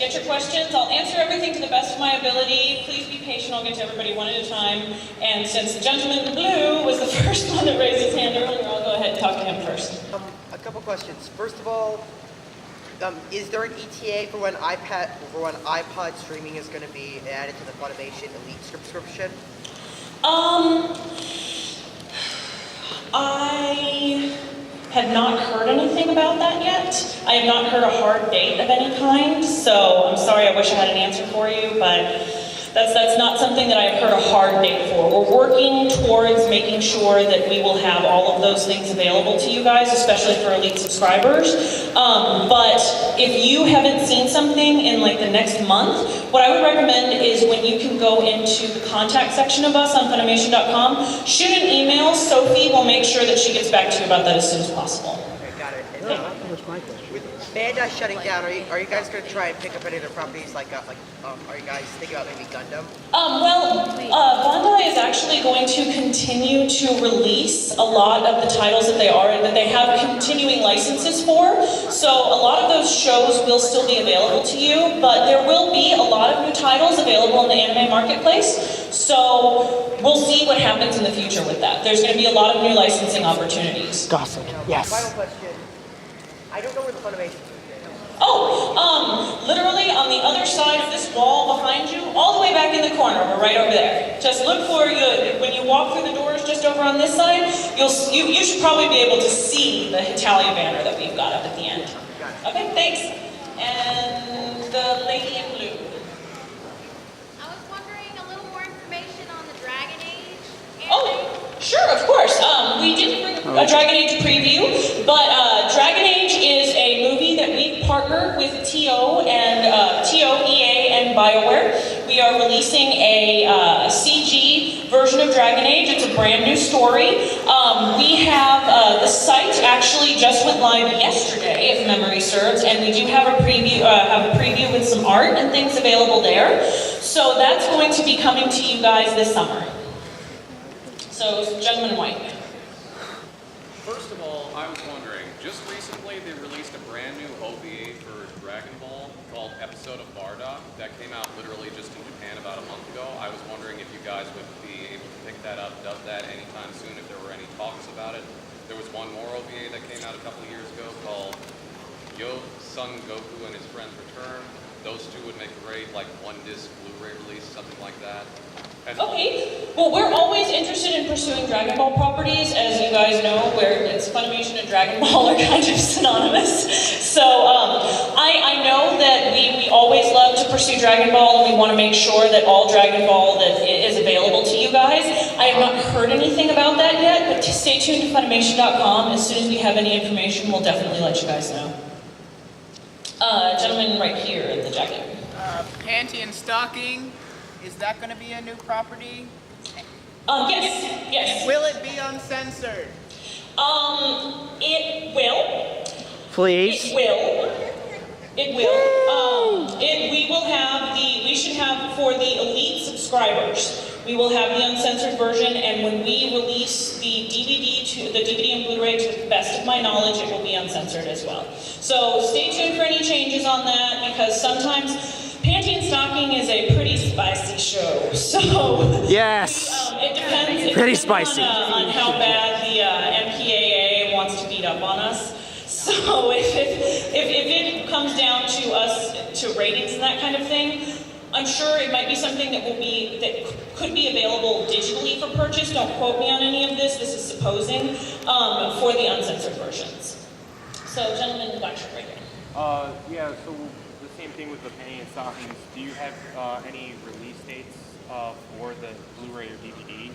appreciate your questions. I'll answer everything to the best of my ability. Please be patient, I'll get to everybody one at a time. And since the gentleman in blue was the first one that raised his hand earlier, I'll go ahead and talk to him first. A couple questions. First of all, is there an ETA for when iPod streaming is going to be added to the Funimation Elite subscription? I have not heard anything about that yet. I have not heard a hard date of any kind, so I'm sorry, I wish I had an answer for you, but that's not something that I've heard a hard date for. We're working towards making sure that we will have all of those things available to you guys, especially for Elite subscribers. But if you haven't seen something in like the next month, what I would recommend is when you can go into the contact section of us on Funimation.com, shoot an email. Sophie will make sure that she gets back to you about that as soon as possible. Okay, got it. And, with Bandai shutting down, are you guys going to try and pick up any of their properties? Are you guys thinking about maybe Gundam? Bandai is actually going to continue to release a lot of the titles that they have continuing licenses for. So a lot of those shows will still be available to you, but there will be a lot of new titles available in the anime marketplace. So we'll see what happens in the future with that. There's going to be a lot of new licensing opportunities. Gossip. Yes. Final question. I don't know where the Funimation is. Literally on the other side of this wall behind you, all the way back in the corner. We're right over there. Just look for you when you walk through the doors just over on this side. You should probably be able to see the Italia banner that we've got up at the end. Okay, thanks. And the lady in blue. I was wondering a little more information on the Dragon Age anime. Oh, sure, of course. We didn't bring a Dragon Age preview, but Dragon Age is a movie that we've partnered with TO, EA, and BioWare. We are releasing a CG version of Dragon Age. It's a brand new story. We have the site actually just went live yesterday, if memory serves, and we do have a preview with some art and things available there. So that's going to be coming to you guys this summer. So, gentleman in white. First of all, I was wondering, just recently they released a brand new OVA for Dragon Ball called Episode of Bardock that came out literally just in Japan about a month ago. I was wondering if you guys would be able to pick that up, dub that anytime soon, if there were any talks about it. There was one more OVA that came out a couple of years ago called Yo Son Goku and His Friends Return. Those two would make a great, like, one-disc Blu-ray release, something like that. Okay, well, we're always interested in pursuing Dragon Ball properties. As you guys know, where it's Funimation and Dragon Ball are kind of synonymous. So I know that we always love to pursue Dragon Ball, and we want to make sure that all Dragon Ball that is available to you guys. I have not heard anything about that yet, but stay tuned to Funimation.com. As soon as we have any information, we'll definitely let you guys know. Gentleman right here in the jacket. Panty and Stocking, is that going to be a new property? Yes. Will it be uncensored? It will. Please. It will. We should have for the Elite subscribers. We will have the uncensored version, and when we release the DVD and Blu-ray, to the best of my knowledge, it will be uncensored as well. So stay tuned for any changes on that, because sometimes Panty and Stocking is a pretty spicy show. So yes, it depends. Pretty spicy. On how bad the MPAA wants to beat up on us. So if it comes down to us to ratings and that kind of thing, I'm sure it might be something that could be available digitally for purchase. Don't quote me on any of this. This is supposing for the uncensored versions. So, gentleman in the black shirt right here. Yeah. So the same thing with the Panty and Stockings. Do you have any release dates for the Blu-ray or DVD?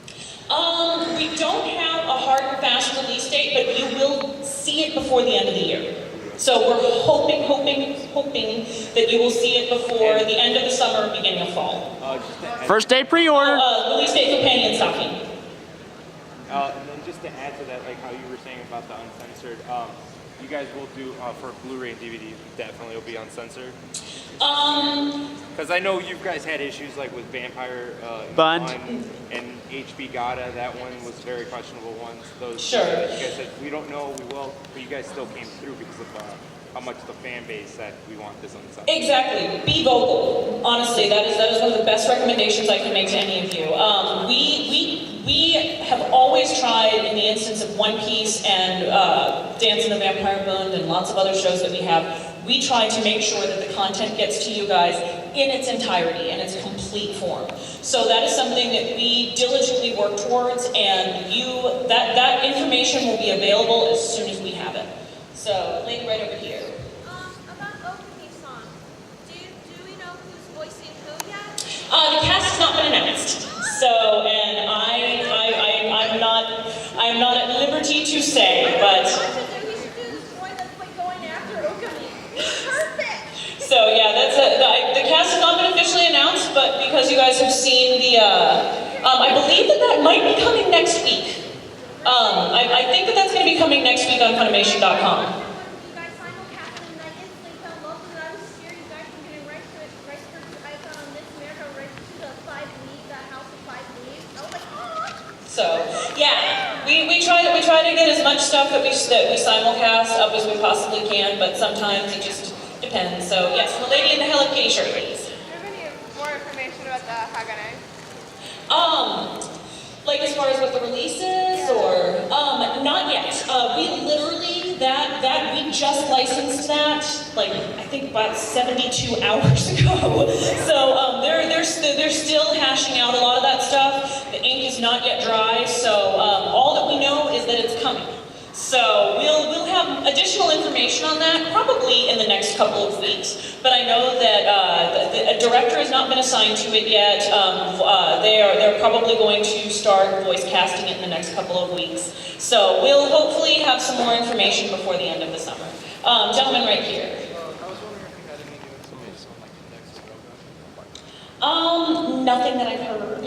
We don't have a hard and fast release date, but you will see it before the end of the year. So we're hoping that you will see it before the end of the summer or beginning of fall. First day pre-order. Release date for Panty and Stocking. And then just to add to that, like how you were saying about the uncensored, you guys will do for Blu-ray and DVD, definitely will be uncensored. Because I know you guys had issues like with Vampire Bund and HB Gata. That one was very questionable ones. Those sure. You guys said we don't know, we will, but you guys still came through because of how much the fan base said we want this uncensored. Exactly. Be vocal. Honestly, that is one of the best recommendations I can make to any of you. We have always tried, in the instance of One Piece and Dance in the Vampire Moon and lots of other shows that we have, we try to make sure that the content gets to you guys in its entirety, in its complete form. So that is something that we diligently work towards, and that information will be available as soon as we have it. So, lady right over here. About Okami-san, do we know who's voicing who yet? The cast has not been announced. So, and I'm not at liberty to say, but. We should do this boy that's like going after Okami. Perfect! So yeah, the cast has not been officially announced, but because you guys have seen the, I believe that might be coming next week. I think that's going to be coming next week on Funimation.com. You guys simulcast and I instantly fell in love with it. I was scared you guys were getting right to it, right to I found on Miss America, right to the 5 leagues, that house of 5 leagues. I was like, oh! So yeah, we try to get as much stuff that we simulcast up as we possibly can, but sometimes it just depends. So yes, the lady in the Hello Kitty shirt, please. Do you have any more information about the Hagane? Like as far as what the release is, or not yet. We literally we just licensed that like I think about 72 hours ago. So they're still hashing out a lot of that stuff. The ink is not yet dry, so all that we know is that it's coming. So we'll have additional information on that probably in the next couple of weeks. But I know that a director has not been assigned to it yet. They're probably going to start voice casting it in the next couple of weeks. So we'll hopefully have some more information before the end of the summer. Gentleman right here. I was wondering if you had any new information on like the next program. Nothing that I've heard,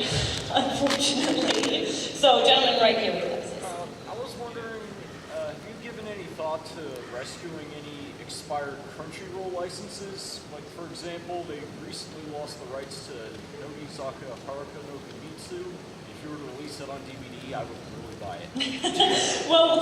unfortunately. So gentleman right here with us. I was wondering, have you given any thought to rescuing any expired Crunchyroll licenses? Like, for example, they recently lost the rights to Nogizaka Haruka no Kimitsu. If you were to release it on DVD, I would really buy it. Well,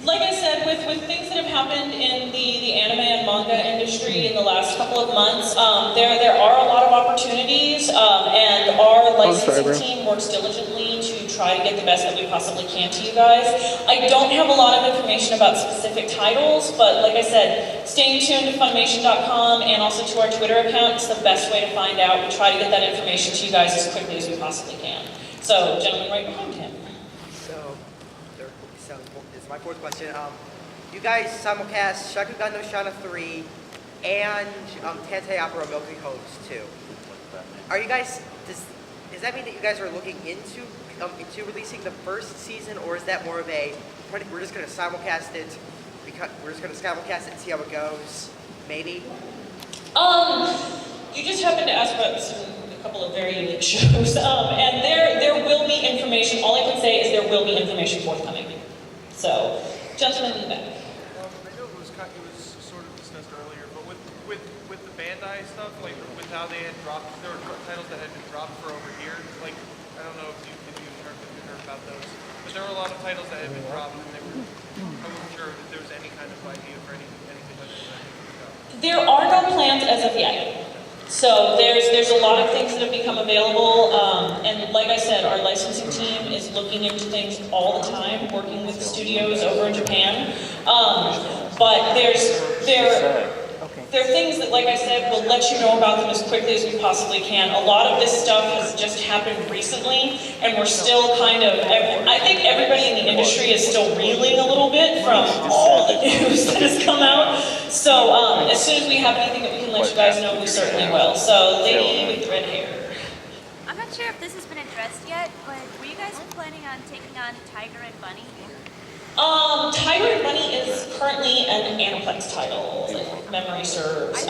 like I said, with things that have happened in the anime and manga industry in the last couple of months, there are a lot of opportunities, and our licensing team works diligently to try to get the best that we possibly can to you guys. I don't have a lot of information about specific titles, but like I said, staying tuned to Funimation.com and also to our Twitter account is the best way to find out. We try to get that information to you guys as quickly as we possibly can. So, gentleman right behind him. So this is my fourth question. You guys simulcast Shakugan no Shana 3 and Tantei Opera Milky Homes 2. Are you guys, does that mean that you guys are looking into releasing the first season, or is that more of a, we're just going to simulcast it, because we're just going to simulcast it and see how it goes, maybe? You just happened to ask about a couple of very unique shows, and there will be information. All I can say is there will be information forthcoming. So, gentlemen in the back. I know it was sort of discussed earlier, but with the Bandai stuff, like with how they had dropped, there were titles that had been dropped for over here. Like I don't know if you heard about those, but there were a lot of titles that had been dropped, and I wasn't sure if there was any kind of idea for anything that was There are no plans as of yet. So there's a lot of things that have become available, and like I said, our licensing team is looking into things all the time, working with studios over in Japan. But there are things that, like I said, we'll let you know about them as quickly as we possibly can. A lot of this stuff has just happened recently, and we're still kind of, I think everybody in the industry is still reeling a little bit from all the news that has come out. So as soon as we have anything that we can let you guys know, we certainly will. So lady with the red hair. I'm not sure if this has been addressed yet, but were you guys planning on taking on Tiger and Bunny? Tiger and Bunny is currently an Aniplex title, if memory serves.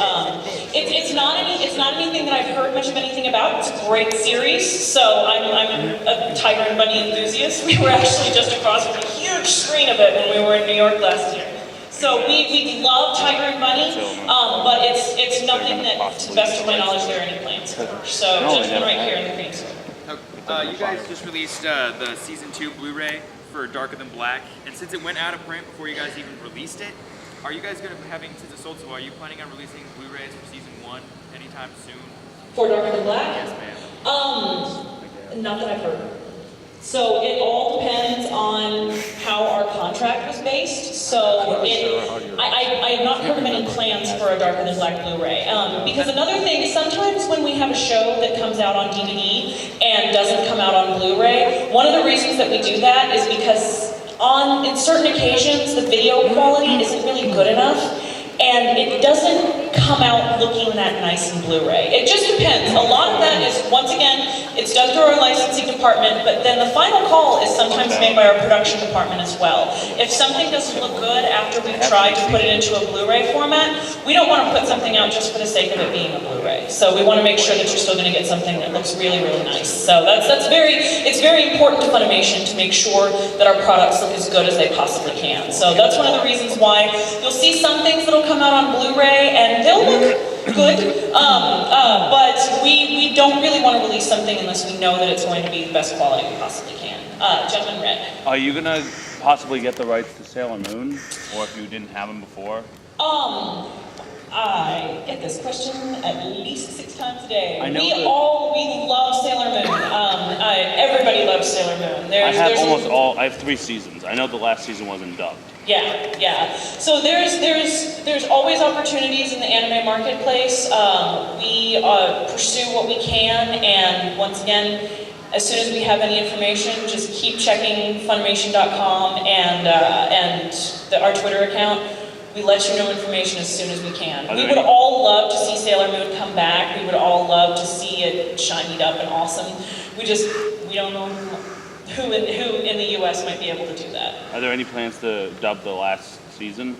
It's not anything that I've heard much of anything about. It's a great series, so I'm a Tiger and Bunny enthusiast. We were actually just across from a huge screen of it when we were in New York last year. So we love Tiger and Bunny, but it's nothing that, to the best of my knowledge, there are any plans for. So gentleman right here in the green suit. You guys just released the Season 2 Blu-ray for Darker Than Black, and since it went out of print before you guys even released it, are you guys going to having since it's sold so well? Are you planning on releasing Blu-rays for season 1 anytime soon? For Darker Than Black? Yes, ma'am. Not that I've heard. So it all depends on how our contract was based. So I have not heard of any plans for a Darker Than Black Blu-ray. Because another thing, sometimes when we have a show that comes out on DVD and doesn't come out on Blu-ray, one of the reasons that we do that is because in certain occasions, the video quality isn't really good enough, and it doesn't come out looking that nice in Blu-ray. It just depends. A lot of that is, once again, it's done through our licensing department, but then the final call is sometimes made by our production department as well. If something doesn't look good after we've tried to put it into a Blu-ray format, we don't want to put something out just for the sake of it being a Blu-ray. So we want to make sure that you're still going to get something that looks really, really nice. So it's very important to Funimation to make sure that our products look as good as they possibly can. So that's one of the reasons why you'll see some things that'll come out on Blu-ray and they'll look good, but we don't really want to release something unless we know that it's going to be the best quality we possibly can. Gentleman Red. Are you gonna possibly get the rights to Sailor Moon, or if you didn't have them before? I get this question at least 6 times a day. I know we love Sailor Moon. Everybody loves Sailor Moon. I have 3 seasons. I know the last season wasn't dubbed. Yeah. So there's always opportunities in the anime marketplace. We pursue what we can, and once again, as soon as we have any information, just keep checking Funimation.com and our Twitter account. We let you know information as soon as we can. We would all love to see Sailor Moon come back. We would all love to see it shinied up and awesome. We don't know who in the U.S. might be able to do that. Are there any plans to dub the last season?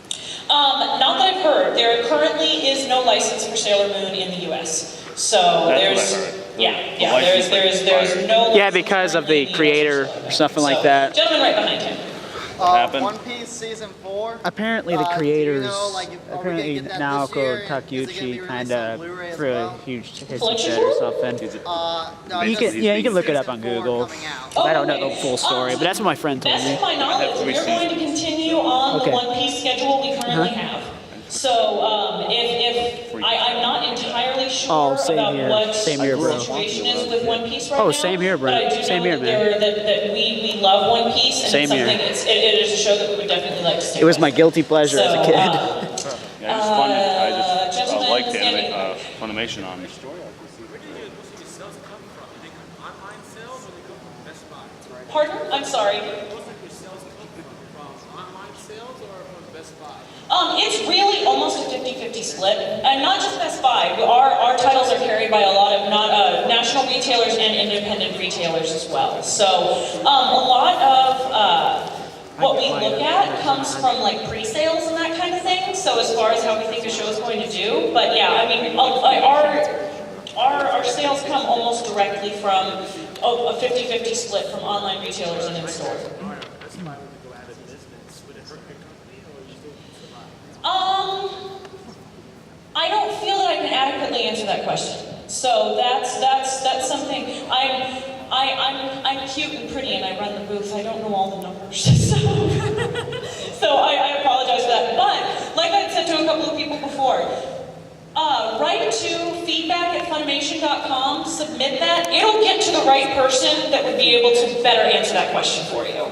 Not that I've heard. There currently is no license for Sailor Moon in the U.S. So there's no. Yeah, because of the creator or something like that. Gentleman right behind him. One Piece season 4. Apparently the creators, apparently Naoko Takeuchi kind of threw a huge hit or something. You can look it up on Google. I don't know the full story, but that's what my friend told Best me. of my knowledge, we're going to continue on the One Piece schedule we currently have. So I'm not entirely sure about what the situation is with One Piece right now. Same here, bro. But I do know that we love One Piece, and Same here. it is a show that we would definitely like to see. It was my guilty pleasure as a kid. I just liked Funimation on it. Pardon? I'm sorry. It's really almost a 50-50 split, and not just Best Buy. Our titles are carried by a lot of national retailers and independent retailers as well. So a lot of what we look at comes from like pre-sales and that kind of thing. So as far as how we think a show is going to do, but yeah, I mean, our sales come almost directly from a 50-50 split from online retailers and in-store. I don't feel that I can adequately answer that question. So that's something. I'm cute and pretty, and I run the booth. I don't know all the numbers, so I apologize for that. But like I said to a couple of people before, write to feedback@funimation.com. Submit that. It'll get to the right person that would be able to better answer that question for you.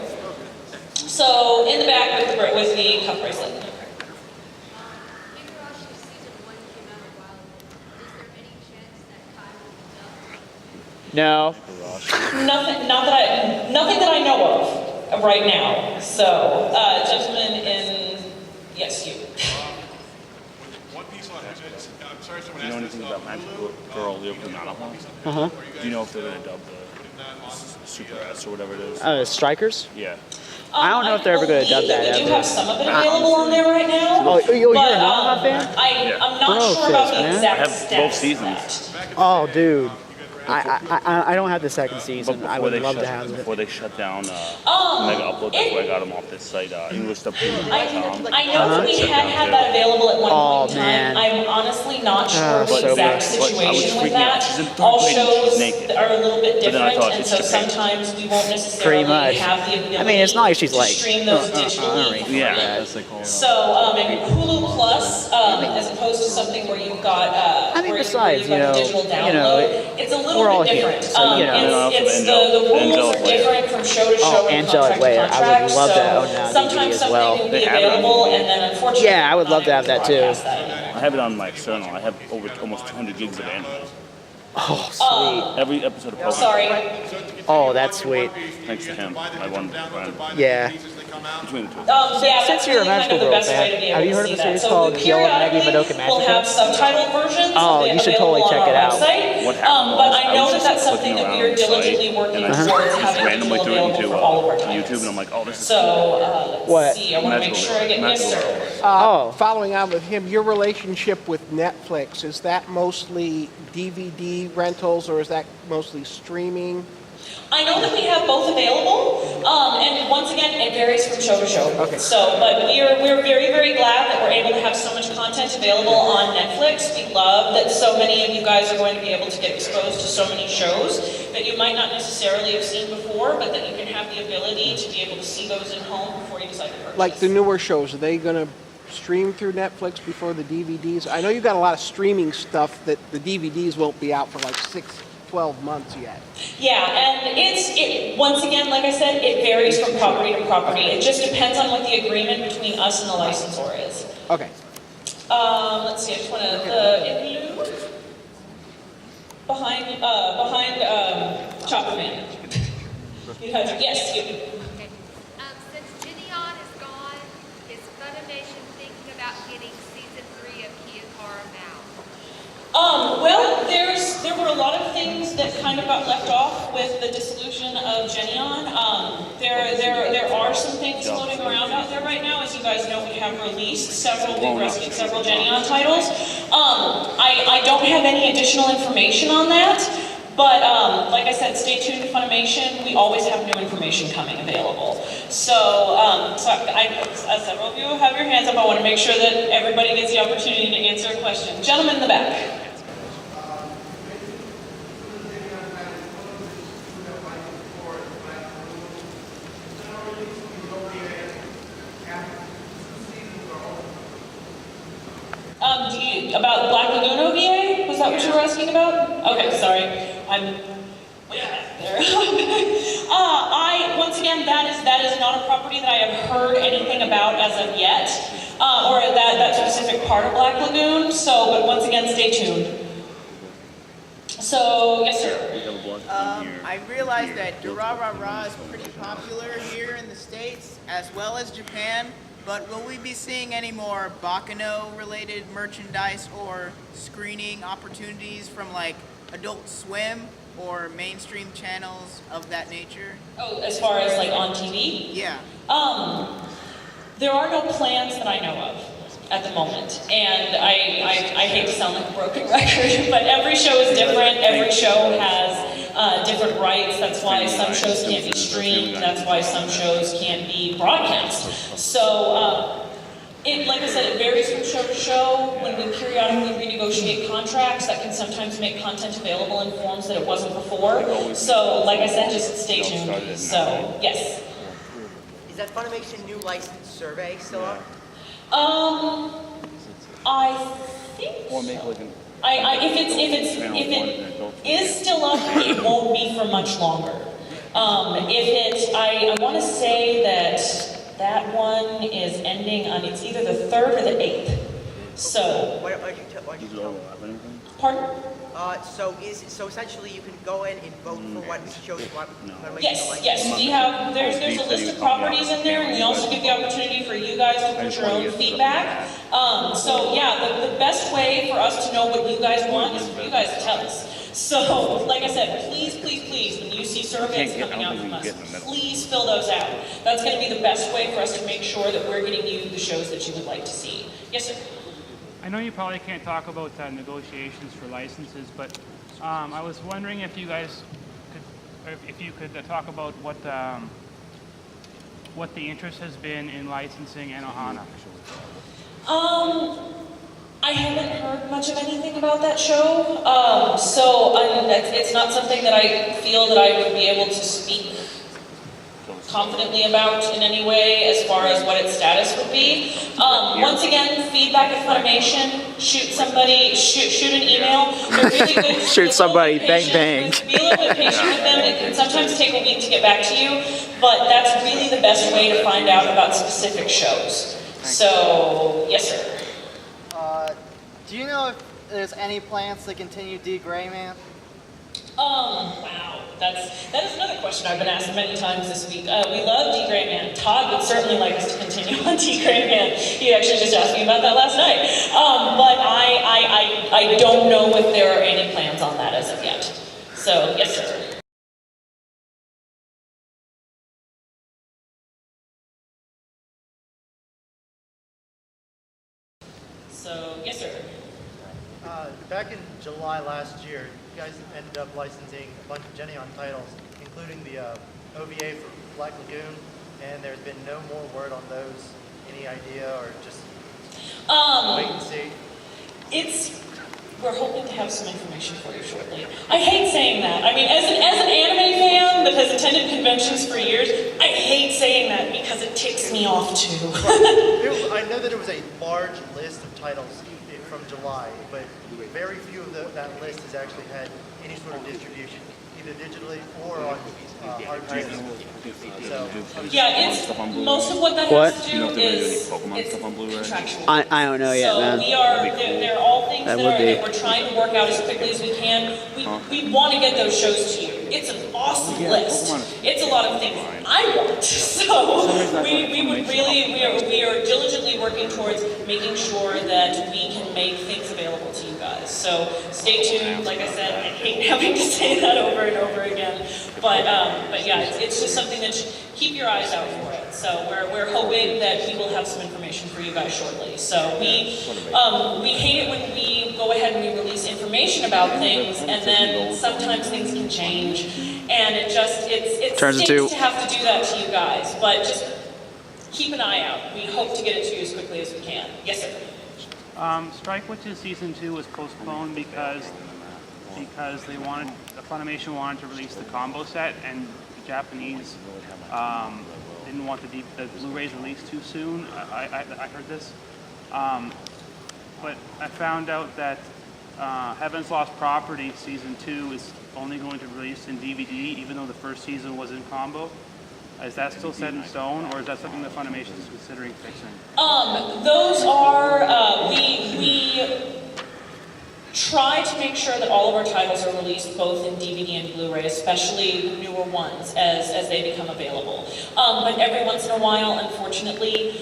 So in the back with the cuff bracelet. No. Nothing that I know of right now. So, gentlemen in, yes, you. Do you know anything about Magical Girl Leopold? Do you know if they're going to dub the Super S or whatever it is? Strikers? Yeah. I don't know if they're ever going to dub that We do ever. have some of it available on there right now. You're a non fan? I'm not sure about the man. exact I have both stats of seasons. that. Oh, dude. I don't have the second season. But I before would love to have it. before they shut down Mega Upload, that's where I got them off this site, EnglishDubTV.com. I know that we had that available at one Oh, point in time. man. I'm honestly not sure so the exact good. But I was situation with freaking out. that. She's in third All grade and she's shows naked. are a little bit But then I different, thought and it's so Japan. sometimes we won't Pretty necessarily much. have the ability I mean, it's not like she's to like, stream those digitally. for free. So, and Hulu Plus, as opposed to something where you've got, I mean, where besides, you've got the digital download, it's a we're little all bit here, different. so, you know. It's the rules are different from show to show and Angelic contract to Layer. I contract. would love to own So that on DVD sometimes as something well. will be They have it on available, and then unfortunately, Yeah, I would love to have that too. I have it on my external. I have over almost 200 gigs of anime. Oh, sweet. Every episode of Pokemon. Sorry. Oh, that's sweet. Thanks to him, my one friend. Yeah. Between the two. Yeah, Since that's you're a really kind magical of the girl best way fan, to be have able you to heard see of a that. series So called Kyoto Maggie periodically, Madoka we'll have Magica? subtitled versions Oh, you should totally check it out. What happened But was I know was that just that's something clicking that we around are the site, diligently working and I towards just having randomly digital threw it available into for all of our YouTube, titles. and I'm like, oh, this is So, let's What? see, I want to make Magical sure I get, Girl. yes, sir. Oh. Following on with him, your relationship with Netflix, is that mostly DVD rentals or is that mostly streaming? I know that we have both available, and once again, it varies from show to show. Okay. So, but we're very, very glad that we're able to have so much content available on Netflix. We love that so many of you guys are going to be able to get exposed to so many shows that you might not necessarily have seen before, but that you can have the ability to be able to see those at home before you decide to purchase. Like the newer shows, are they going to stream through Netflix before the DVDs? I know you've got a lot of streaming stuff that the DVDs won't be out for like 6-12 months yet. Yeah, and once again, like I said, it varies from property to property. It just depends on what the agreement between us and the licensor is. Okay. Let's see, I just want to, the interlude behind Chopper Man. Yes, you. Okay. Since Gideon is gone, is Funimation thinking about getting season 3 of Kiyokara now? Well, there were a lot of things that kind of got left off with the dissolution of Genion. There are some things floating around out there right now. As you guys know, we have released we've rescued several Genion titles. I don't have any additional information on that, but like I said, stay tuned to Funimation. We always have new information coming available. So, several of you have your hands up. I want to make sure that everybody gets the opportunity to answer a question. Gentleman in the back. About Black Lagoon OVA? Was that what you were asking about? Okay, sorry. I'm way back there. Once again, that is not a property that I have heard anything about as of yet, or that specific part of Black Lagoon. So, but once again, stay tuned. So, yes, sir. I realize that Durarara is pretty popular here in the States as well as Japan, but will we be seeing any more Bakano-related merchandise or screening opportunities from like Adult Swim or mainstream channels of that nature? Oh, as far as like on TV? Yeah. There are no plans that I know of at the moment, and I hate to sound like a broken record, but every show is different. Every show has different rights. That's why some shows can't be streamed. That's why some shows can't be broadcast. So, like I said, it varies from show to show. When we periodically renegotiate contracts, that can sometimes make content available in forms that it wasn't before. So, like I said, just stay tuned. So, yes. Is that Funimation new license survey still up? I think Or make like an if it is still up, it won't be for much longer. I want to say that one is ending on, it's either the 3rd or the 8th. So. Why don't you tell? Pardon? So essentially you can go in and vote for what shows you want. Yes. We have there's a list of properties in there, and we also give the opportunity for you guys to put your own feedback. So yeah, the best way for us to know what you guys want is for you guys to tell us. So, like I said, please, when you see surveys coming out from us, please fill those out. That's going to be the best way for us to make sure that we're getting you the shows that you would like to see. Yes, sir. I know you probably can't talk about negotiations for licenses, but I was wondering if you guys could, or if you could talk about what the interest has been in licensing Anohana. I haven't heard much of anything about that show, so it's not something that I feel that I would be able to speak confidently about in any way as far as what its status would be. Once again, feedback at Funimation, shoot an email. They're really good. Shoot somebody, bang bang. Be a little bit patient with them. It can sometimes take a week to get back to you, but that's really the best way to find out about specific shows. So, yes sir. Do you know if there's any plans to continue D. Gray Man? Wow, that is another question I've been asked many times this week. We love D. Gray Man. Todd would certainly like us to continue on D. Gray Man. He actually just asked me about that last night. But I don't know if there are any plans on that as of yet. So, yes sir. So, yes sir. Back in July last year, you guys ended up licensing a bunch of Geneon titles, including the OVA for Black Lagoon, and there's been no more word on those. Any idea, or just wait and see? We're hoping to have some information for you shortly. I hate saying that. I mean, as an anime fan that has attended conventions for years, I hate saying that because it ticks me off too. I know that it was a large list of titles from July, but very few of that list has actually had any sort of distribution, either digitally or on hard discs. So, yeah, it's most of what that has to do is contractual. I don't know yet, man. So they're all things that we're trying to work out as quickly as we can. We want to get those shows to you. It's an awesome list. It's a lot of things I want. So we are diligently working towards making sure that we can make things available to you guys. So stay tuned. Like I said, I hate having to say that over and over again. But yeah, it's just something that keep your eyes out for it. So we're hoping that we will have some information for you guys shortly. So we hate it when we go ahead and we release information about things, and then sometimes things can change, and it stinks to have to do that to you guys. But just keep an eye out. We hope to get it to you as quickly as we can. Yes, sir. Strike Witches Season 2 was postponed because Funimation wanted to release the combo set, and the Japanese didn't want the Blu-rays released too soon. I heard this. But I found out that Heaven's Lost Property Season 2 is only going to release in DVD, even though the first season was in combo. Is that still set in stone, or is that something that Funimation is considering fixing? Those are, we try to make sure that all of our titles are released both in DVD and Blu-ray, especially the newer ones as they become available. But every once in a while, unfortunately,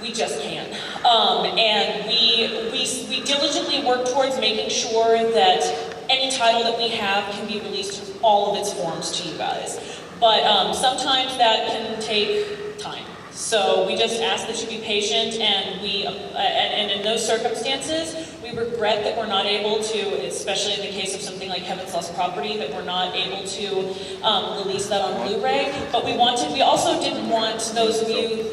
we just can't. And we diligently work towards making sure that any title that we have can be released in all of its forms to you guys. But sometimes that can take time. So we just ask that you be patient, and and in those circumstances, we regret that we're not able to, especially in the case of something like Heaven's Lost Property, that we're not able to release that on Blu-ray. But we also didn't want those of you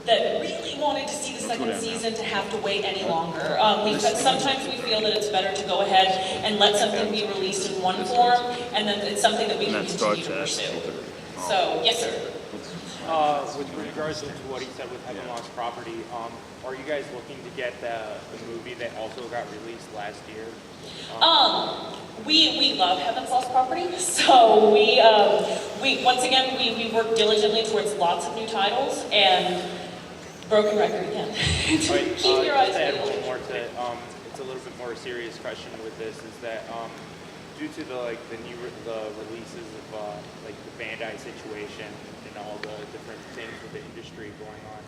that really wanted to see the second season to have to wait any longer. Sometimes we feel that it's better to go ahead and let something be released in one form, and then it's something that we can continue to pursue. So, yes sir. With regards to what he said with Heaven Lost Property, are you guys looking to get the movie that also got released last year? We love Heaven's Lost Property, so we once again we work diligently towards lots of new titles, and broken record again. Keep your eyes peeled. It's a little bit more serious question with this, is that due to the releases of like the Bandai situation and all the different things with the industry going on,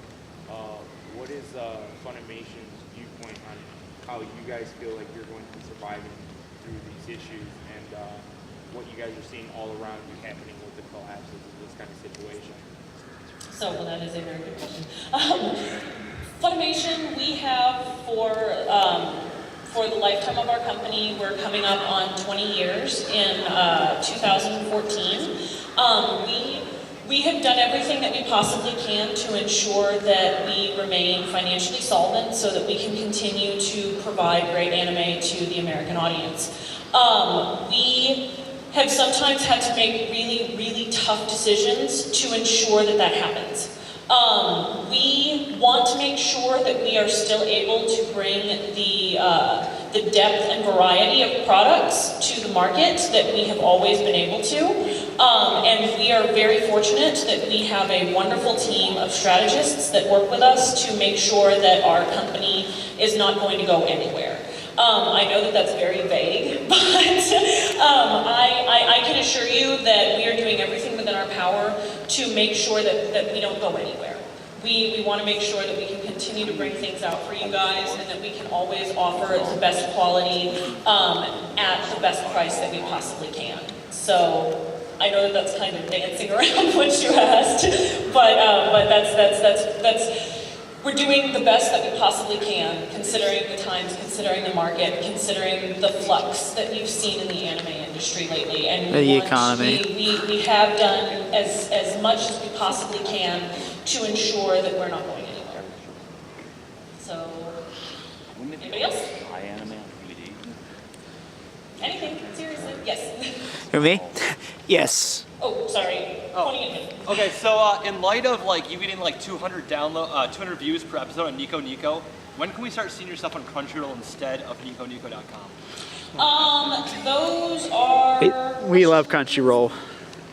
what is Funimation's viewpoint on how you guys feel like you're going to be surviving through these issues, and what you guys are seeing all around you happening with the collapses of this kind of situation? So, well, that is a very good question. Funimation, we have for the lifetime of our company, we're coming up on 20 years in 2014. We have done everything that we possibly can to ensure that we remain financially solvent so that we can continue to provide great anime to the American audience. We have sometimes had to make really, really tough decisions to ensure that that happens. We want to make sure that we are still able to bring the depth and variety of products to the market that we have always been able to. And we are very fortunate that we have a wonderful team of strategists that work with us to make sure that our company is not going to go anywhere. I know that that's very vague, but I can assure you that we are doing everything within our power to make sure that we don't go anywhere. We want to make sure that we can continue to bring things out for you guys and that we can always offer the best quality at the best price that we possibly can. So I know that that's kind of dancing around what you asked, but that's we're doing the best that we possibly can, considering the times, considering the market, considering the flux that you've seen in the anime industry lately. And the economy. We have done as much as we possibly can to ensure that we're not going anywhere. So, anybody else? Anything? Seriously? Yes. Who, me? Yes. Oh, sorry. Pointing at me. Okay, so in light of like you getting like 200 views per episode on Nico Nico, when can we start seeing your stuff on Crunchyroll instead of NicoNico.com? Those are We love Crunchyroll.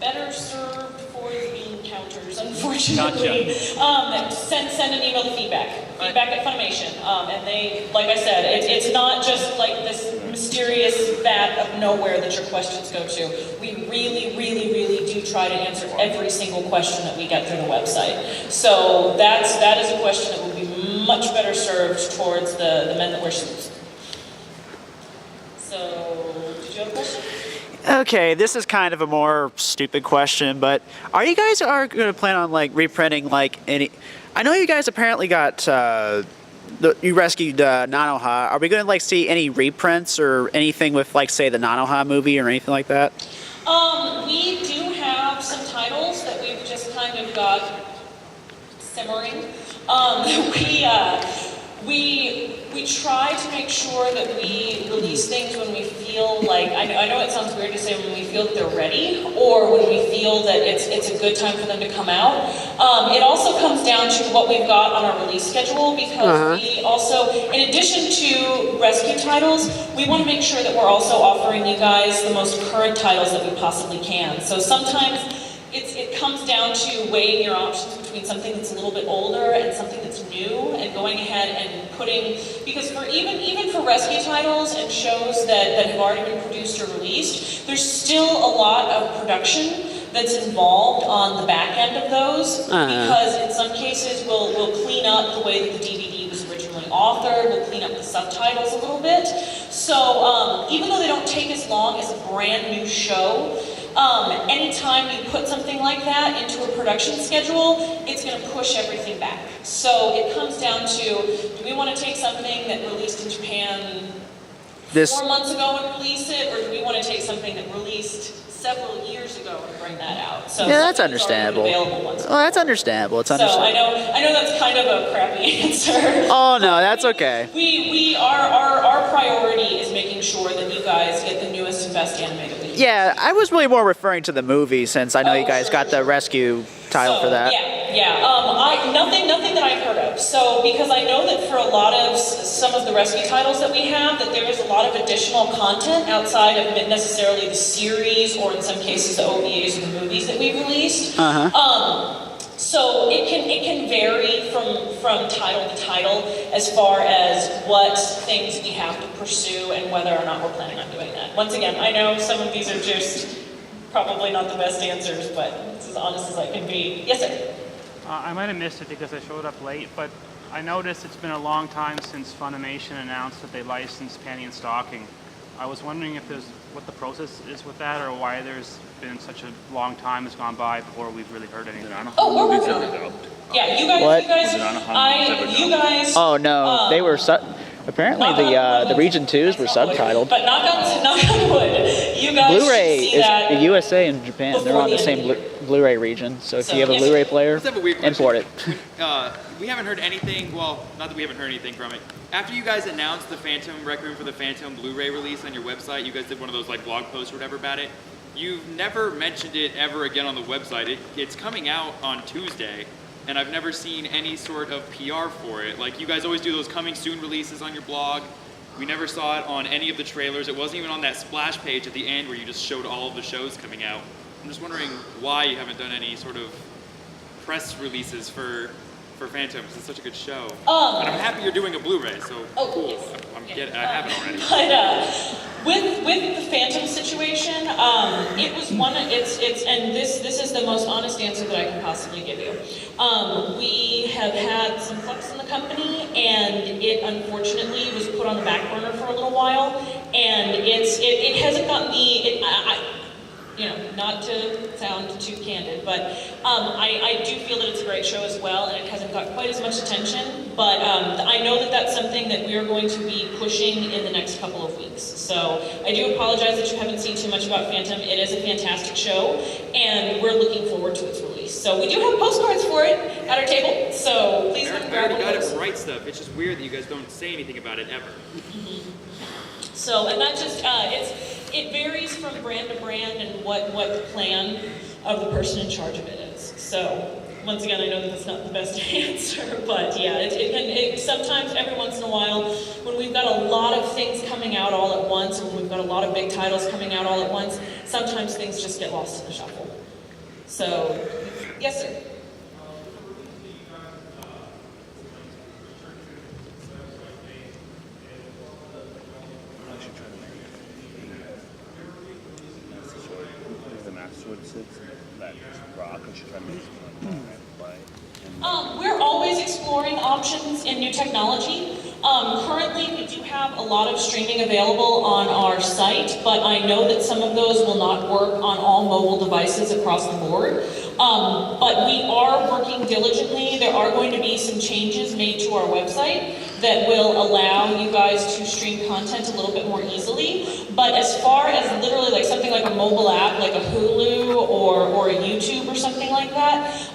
better served for the bean counters, unfortunately. Send an email to feedback at Funimation. And they, like I said, it's not just like this mysterious vat of nowhere that your questions go to. We really, really, really do try to answer every single question that we get through the website. So that is a question that would be much better served towards the men that wear suits. So, did you have a question? Okay, this is kind of a more stupid question, but are you guys going to plan on like reprinting like any? I know you guys apparently got you rescued Nanoha. Are we going to like see any reprints or anything with like say the Nanoha movie or anything like that? We do have some titles that we've just kind of got simmering. We try to make sure that we release things when we feel like, I know it sounds weird to say when we feel that they're ready or when we feel that it's a good time for them to come out. It also comes down to what we've got on our release schedule because we also, in addition to rescue titles, we want to make sure that we're also offering you guys the most current titles that we possibly can. So sometimes it comes down to weighing your options between something that's a little bit older and something that's new and going ahead and putting, because for even for rescue titles and shows that have already been produced or released, there's still a lot of production that's involved on the back end of those because in some cases we'll clean up the way that the DVD was originally authored, we'll clean up the subtitles a little bit. So even though they don't take as long as a brand new show, anytime you put something like that into a production schedule, it's going to push everything back. So it comes down to, do we want to take something that released in Japan 4 months ago and release it, or do we want to take something that released several years ago and bring that out? So yeah, that's understandable. Well, that's understandable. It's understandable. So I know that's kind of a crappy answer. Oh no, that's okay. Our priority is making sure that you guys get the newest and best anime that we can. Yeah, I was really more referring to the movie since I know you guys got the rescue title for that. Yeah. Nothing that I've heard of. So because I know that for a lot of some of the rescue titles that we have, that there is a lot of additional content outside of necessarily the series or in some cases the OVAs or the movies that we've released. So it can vary from title to title as far as what things we have to pursue and whether or not we're planning on doing that. Once again, I know some of these are just probably not the best answers, but it's as honest as I can be. Yes, sir? I might have missed it because I showed up late, but I noticed it's been a long time since Funimation announced that they licensed Panty and Stocking. I was wondering if there's what the process is with that, or why there's been such a long time has gone by before we've really heard anything. Oh, we're working on it. Yeah, you guys, What? you guys. Oh no, they were apparently the region 2s were subtitled. But knock on wood, you guys Blu-ray should see is that. the USA and Japan. They're on the same Blu-ray region. So if you have a Blu-ray player, Let's have a weird import it. We haven't heard anything, well, not that we haven't heard anything from it. After you guys announced the Phantom Rec Room for the Phantom Blu-ray release on your website, you guys did one of those like blog posts or whatever about it. You've never mentioned it ever again on the website. It's coming out on Tuesday, and I've never seen any sort of PR for it. Like, you guys always do those coming soon releases on your blog. We never saw it on any of the trailers. It wasn't even on that splash page at the end where you just showed all of the shows coming out. I'm just wondering why you haven't done any sort of press releases for Phantom, because it's such a good show. And I'm happy you're doing a Blu-ray, so cool. Yes. I have it already. But with the Phantom situation, it was one. It's and this is the most honest answer that I can possibly give you. We have had some flux in the company, and it unfortunately was put on the back burner for a little while, and it hasn't gotten you know, not to sound too candid, but I do feel that it's a great show as well, and it hasn't got quite as much attention, but I know that that's something that we are going to be pushing in the next couple of weeks. So I do apologize that you haven't seen too much about Phantom. It is a fantastic show, and we're looking forward to its release. So we do have postcards for it at our table, so please come grab one of those. I write stuff. It's just weird that you guys don't say anything about it ever. So, and that just, it varies from brand to brand and what the plan of the person in charge of it is. So, once again, I know that that's not the best answer, but yeah, it sometimes, every once in a while, when we've got a lot of things coming out all at once, or when we've got a lot of big titles coming out all at once, sometimes things just get lost in the shuffle. So, yes, sir. We're always exploring options in new technology. Currently, we do have a lot of streaming available on our site, but I know that some of those will not work on all mobile devices across the board. But we are working diligently. There are going to be some changes made to our website that will allow you guys to stream content a little bit more easily. But as far as literally like something like a mobile app, like a Hulu or a YouTube or something like that,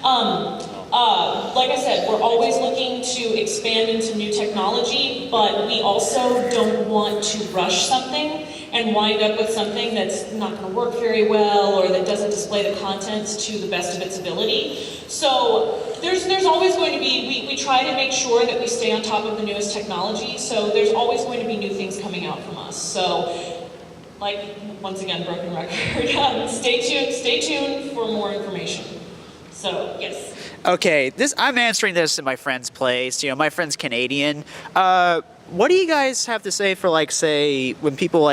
like I said, we're always looking to expand into new technology, but we also don't want to rush something and wind up with something that's not going to work very well or that doesn't display the contents to the best of its ability. So there's always going to be, we try to make sure that we stay on top of the newest technology, so there's always going to be new things coming out from us. So, like, once again, broken record, stay tuned for more information. So, yes. Okay, I'm answering this in my friend's place. You know, my friend's Canadian. What do you guys have to say for, like, say, when people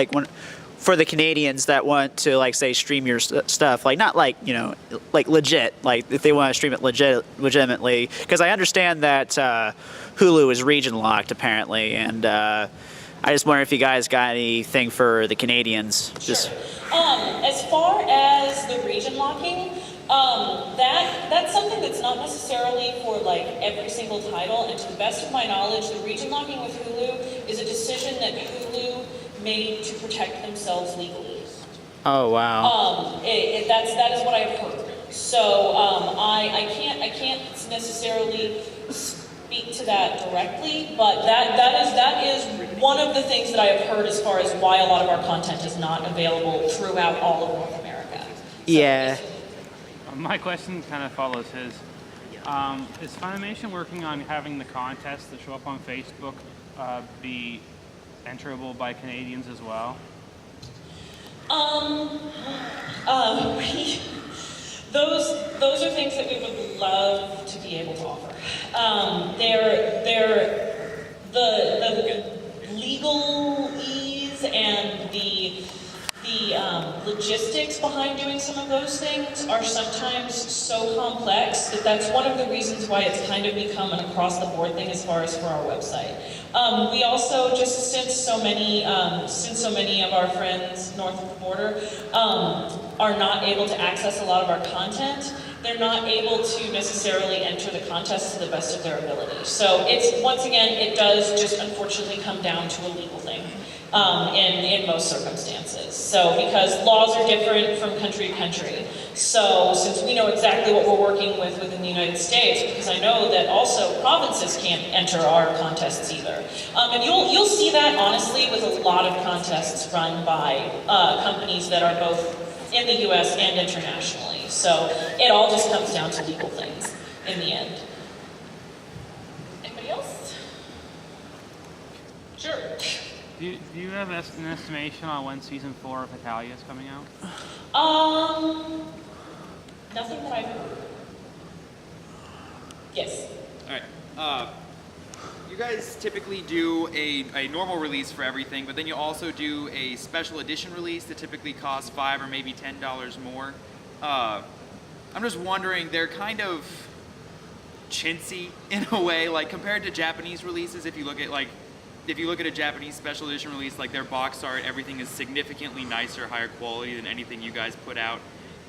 for the Canadians that want to, like, say, stream your stuff, like, not like, you know, like legit, like if they want to stream it legitimately, because I understand that Hulu is region locked apparently, and I just wonder if you guys got anything for the Canadians. Sure. As far as the region locking, that's something that's not necessarily for like every single title, and to the best of my knowledge, the region locking with Hulu is a decision that Hulu made to protect themselves legally. Oh wow. That is what I've heard. So I can't necessarily speak to that directly, but that is one of the things that I have heard as far as why a lot of our content is not available throughout all of North America. So, yeah. My question kind of follows his. Is Funimation working on having the contest that show up on Facebook be enterable by Canadians as well? Those are things that we would love to be able to offer. The legalese and the logistics behind doing some of those things are sometimes so complex that that's one of the reasons why it's kind of become an across-the-board thing as far as for our website. We also, just since so many of our friends north of the border are not able to access a lot of our content, they're not able to necessarily enter the contest to the best of their ability. So it's, once again, it does just unfortunately come down to a legal thing in most circumstances. So because laws are different from country to country. So since we know exactly what we're working with within the United States, because I know that also provinces can't enter our contests either. And you'll see that honestly with a lot of contests run by companies that are both in the US and internationally. So it all just comes down to legal things in the end. Anybody else? Sure. Do you have an estimation on when season 4 of Italia is coming out? Nothing that I've heard. Yes. All right. You guys typically do a normal release for everything, but then you also do a special edition release that typically costs $5 or maybe $10 more. I'm just wondering, they're kind of chintzy in a way, like compared to Japanese releases. If you look at a Japanese special edition release, like their box art, everything is significantly nicer, higher quality than anything you guys put out.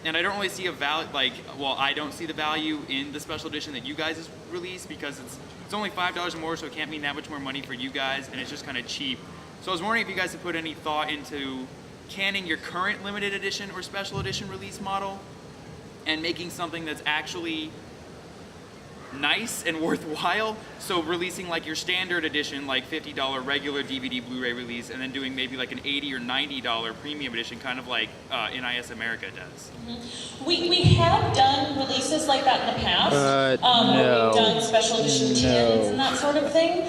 And I don't really see a value, I don't see the value in the special edition that you guys release because it's only $5 more, so it can't mean that much more money for you guys, and it's just kind of cheap. So I was wondering if you guys have put any thought into canning your current limited edition or special edition release model and making something that's actually nice and worthwhile. So releasing like your standard edition, like $50 regular DVD Blu-ray release, and then doing maybe like an $80 or $90 premium edition, kind of like NIS America does. Mm-hmm. We have done releases like that in the past. Where we've done special edition tins and that sort of thing.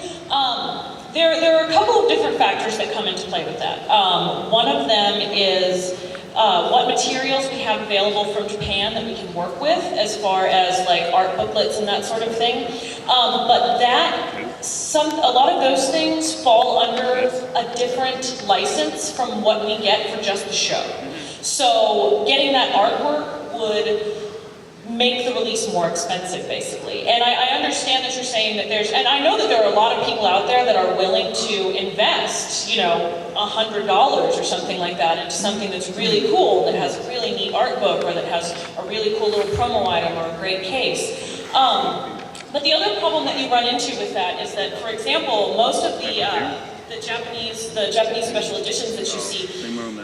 There are a couple of different factors that come into play with that. One of them is what materials we have available from Japan that we can work with as far as like art booklets and that sort of thing. But a lot of those things fall under a different license from what we get for just the show. So getting that artwork would make the release more expensive, basically. And I understand that you're saying that and I know that there are a lot of people out there that are willing to invest, $100 or something like that into something that's really cool, that has a really neat art book, or that has a really cool little promo item or a great case. But the other problem that you run into with that is that, for example, most of the Japanese special editions that you see,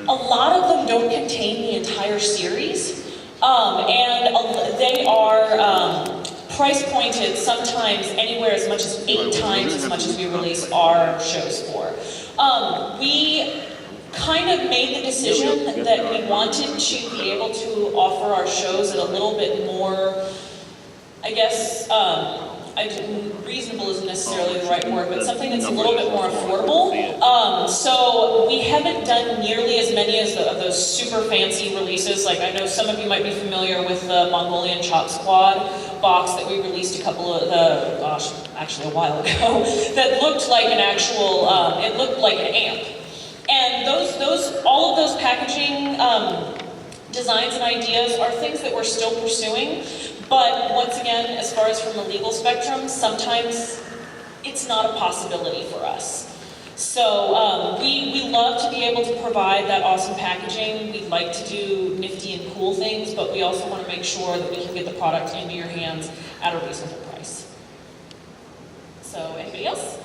a lot of them don't contain the entire series. And they are price pointed sometimes anywhere as much as 8 times as much as we release our shows for. We kind of made the decision that we wanted to be able to offer our shows at a little bit more, I guess, reasonable isn't necessarily the right word, but something that's a little bit more affordable. So we haven't done nearly as many of those super fancy releases. Like I know some of you might be familiar with the Mongolian Chop Squad box that we released actually a while ago, that looked like an actual, it looked like an amp. And all of those packaging designs and ideas are things that we're still pursuing. But once again, as far as from a legal spectrum, sometimes it's not a possibility for us. So we love to be able to provide that awesome packaging. We'd like to do nifty and cool things, but we also want to make sure that we can get the product into your hands at a reasonable price. So anybody else?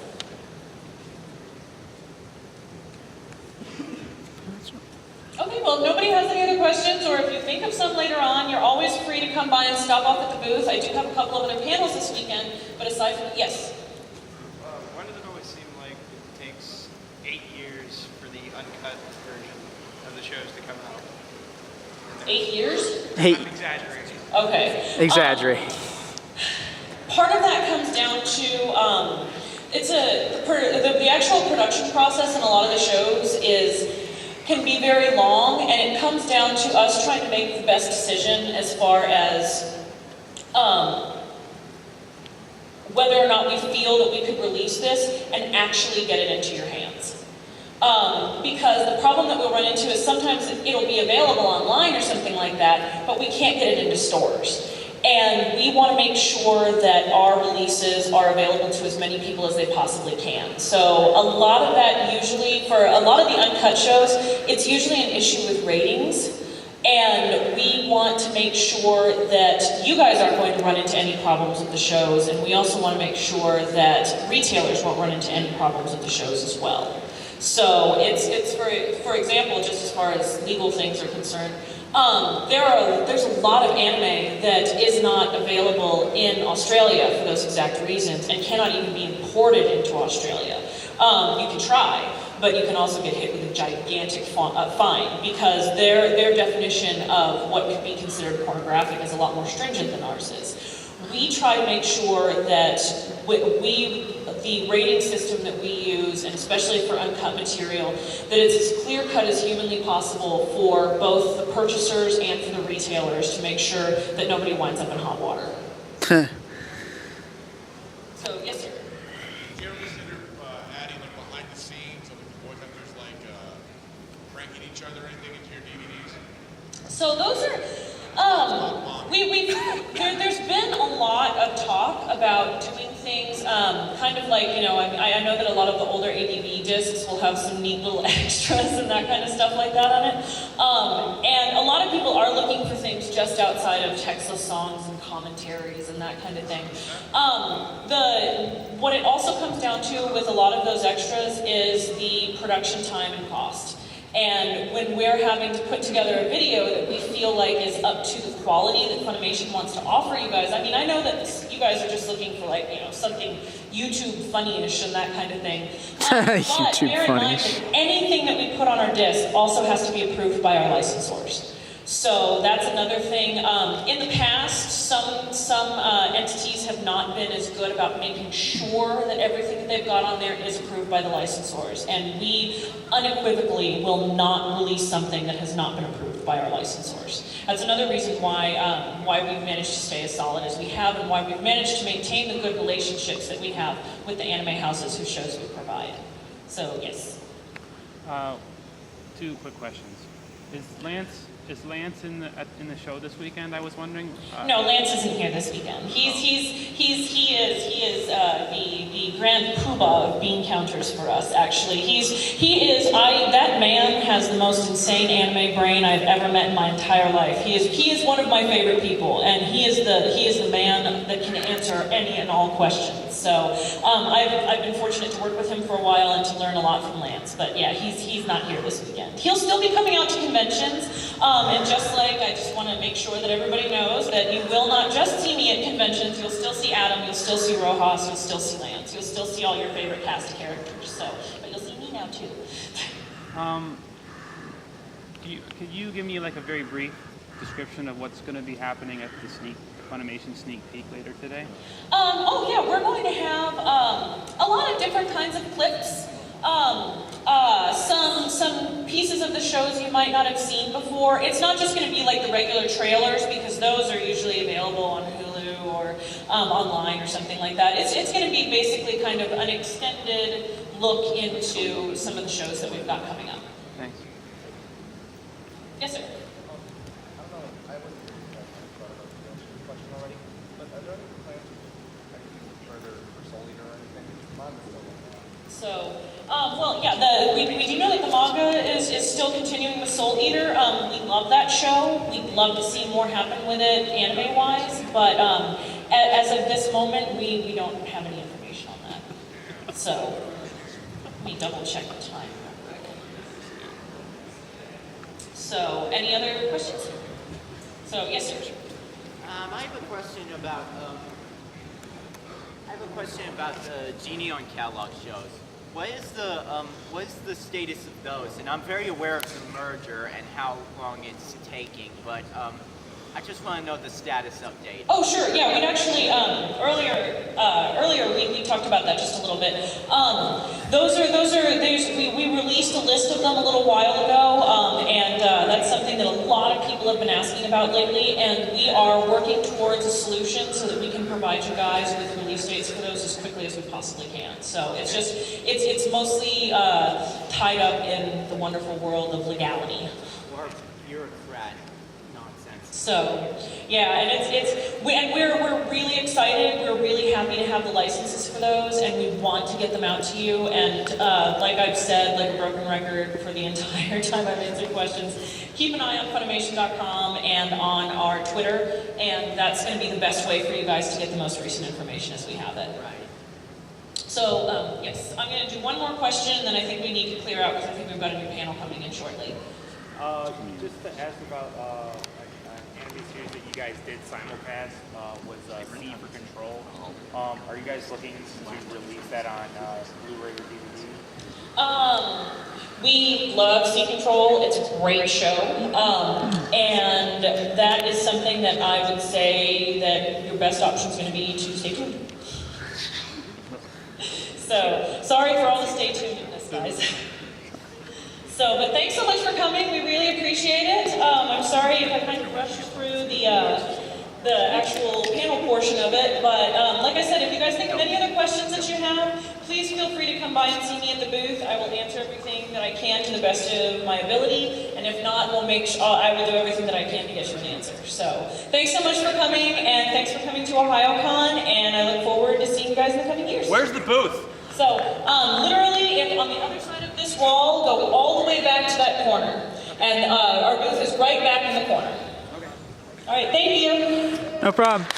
Okay, well, if nobody has any other questions, or if you think of some later on, you're always free to come by and stop off at the booth. I do have a couple of other panels this weekend, but aside from, yes? Why does it always seem like it takes 8 years for the uncut version of the shows to come out? 8 years? Hey. I'm exaggerating. Okay. Exaggerate. Part of that comes down to, the actual production process in a lot of the shows can be very long, and it comes down to us trying to make the best decision as far as whether or not we feel that we could release this and actually get it into your hands. Because the problem that we'll run into is sometimes it'll be available online or something like that, but we can't get it into stores. And we want to make sure that our releases are available to as many people as they possibly can. So a lot of that usually, for a lot of the uncut shows, it's usually an issue with ratings. And we want to make sure that you guys aren't going to run into any problems with the shows, and we also want to make sure that retailers won't run into any problems with the shows as well. So it's for example, just as far as legal things are concerned, there's a lot of anime that is not available in Australia for those exact reasons and cannot even be imported into Australia. You can try, but you can also get hit with a gigantic fine because their definition of what could be considered pornographic is a lot more stringent than ours is. We try to make sure that the rating system that we use, and especially for uncut material, that it's as clear cut as humanly possible for both the purchasers and for the retailers to make sure that nobody winds up in hot water. So, yes, sir. Do you ever consider adding like behind the scenes of like the boys actors like pranking each other or anything into your DVDs? So those are, there's been a lot of talk about doing things, kind of like, you know, I know that a lot of the older ADV discs will have some neat little extras and that kind of stuff like that on it. And a lot of people are looking for things just outside of textless songs and commentaries and that kind of thing. What it also comes down to with a lot of those extras is the production time and cost. And when we're having to put together a video that we feel like is up to the quality that Funimation wants to offer you guys, I mean, I know that you guys are just looking for like, you know, something YouTube funny-ish and that kind of thing. But bear in mind that anything that we put on our disc also has to be approved by our licensors. So that's another thing. In the past, some entities have not been as good about making sure that everything that they've got on there is approved by the licensors. And we unequivocally will not release something that has not been approved by our licensors. That's another reason why we've managed to stay as solid as we have and why we've managed to maintain the good relationships that we have with the anime houses whose shows we provide. So, yes. Two quick questions. Is Lance in the show this weekend? I was wondering. No, Lance isn't here this weekend. He is the grand poobah of bean counters for us. Actually, that man has the most insane anime brain I've ever met in my entire life. He is one of my favorite people, and he is the man that can answer any and all questions. So I've been fortunate to work with him for a while and to learn a lot from Lance. But yeah, he's not here this weekend. He'll still be coming out to conventions. And just like, I just want to make sure that everybody knows that you will not just see me at conventions, you'll still see Adam, you'll still see Rojas, you'll still see Lance, you'll still see all your favorite cast characters, so, but you'll see me now too. Could you give me like a very brief description of what's going to be happening at the Funimation sneak peek later today? Oh yeah, we're going to have a lot of different kinds of clips. Some pieces of the shows you might not have seen before. It's not just going to be like the regular trailers because those are usually available on Hulu or online or something like that. It's going to be basically kind of an extended look into some of the shows that we've got coming up. Thanks. Yes, sir. So, well, yeah, we do know that the manga is still continuing with Soul Eater. We love that show. We'd love to see more happen with it anime-wise, but as of this moment, we don't have any information on that. So, let me double-check the time real quick. So, any other questions? So, yes, sir. I have a question about the Genie on catalog shows. What is the status of those? And I'm very aware of the merger and how long it's taking, but I just want to know the status update. Oh, sure. Yeah, we'd actually earlier we talked about that just a little bit. We released a list of them a little while ago, and that's something that a lot of people people have been asking about lately, and we are working towards a solution so that we can provide you guys with release dates for those as quickly as we possibly can. So it's just, it's mostly tied up in the wonderful world of legality. Or bureaucrat nonsense. So, yeah, and we're really excited. We're really happy to have the licenses for those, and we want to get them out to you. And like I've said, like a broken record for the entire time I've answered questions, keep an eye on Funimation.com and on our Twitter, and that's going to be the best way for you guys to get the most recent information as we have it. Right. So, yes, I'm going to do one more question, and then I think we need to clear out because I think we've got a new panel coming in shortly. Just to ask about an anime series that you guys did simulcast was C for Control. Are you guys looking to release that on Blu-ray or DVD? We love Sea Control. It's a great show. And that is something that I would say that your best option is going to be to stay tuned. So, sorry for all the stay tunedness, guys. So, but thanks so much for coming. We really appreciate it. I'm sorry if I kind of rushed through the actual panel portion of it, but like I said, if you guys think of any other questions that you have, please feel free to come by and see me at the booth. I will answer everything that I can to the best of my ability, and if not, I will do everything that I can to get you an answer. So, thanks so much for coming, and thanks for coming to Ohayocon, and I look forward to seeing you guys in the coming years. Where's the booth? So, literally, if on the other side of this wall, go all the way back to that corner. And our booth is right back in the corner. Okay. All right, thank you. No problem.